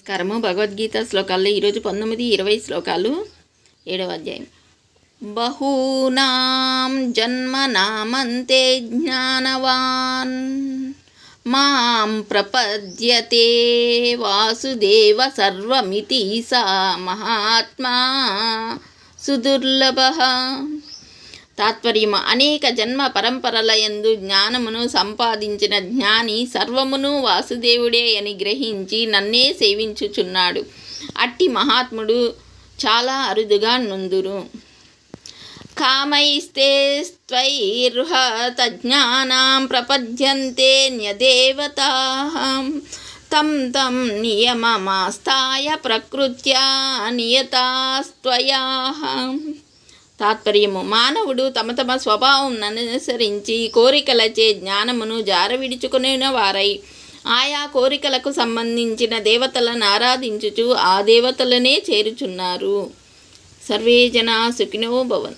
కరము భగవద్గీత శ్లోకాల్లో ఈరోజు 19-20 శ్లోకాలు 7వ అధ్యాయం. బహూనాం జన్మనామంతే జ్ఞానవాన్ మాం ప్రపద్యతే వాసుదేవ సర్వమితి సా మహాత్మా సుదుర్లభః. తాత్పర్యము: అనేక జన్మ పరంపరలయందు జ్ఞానమును సంపాదించిన జ్ఞాని సర్వమును వాసుదేవుడే అని గ్రహించి నన్నే సేవించుచున్నాడు. అట్టి మహాత్ముడు చాలా అరుదుగా నుందురు. కామైస్తే స్త్వైర్హత జ్ఞానాం ప్రపద్యంతే న్యదేవతాః తం తం నియమమాస్థాయ ప్రకృత్యా నియతాస్త్వయాః. తాత్పర్యము: మానవుడు తమ తమ స్వభావం అనుసరించి కోరికలచే జ్ఞానమును జారవిడుచుకునే వారై ఆయా కోరికలకు సంబంధించిన దేవతలను ఆరాధించుచు ఆ దేవతలనే చేరుచున్నారు. సర్వే జనా సుఖినో భవంతు.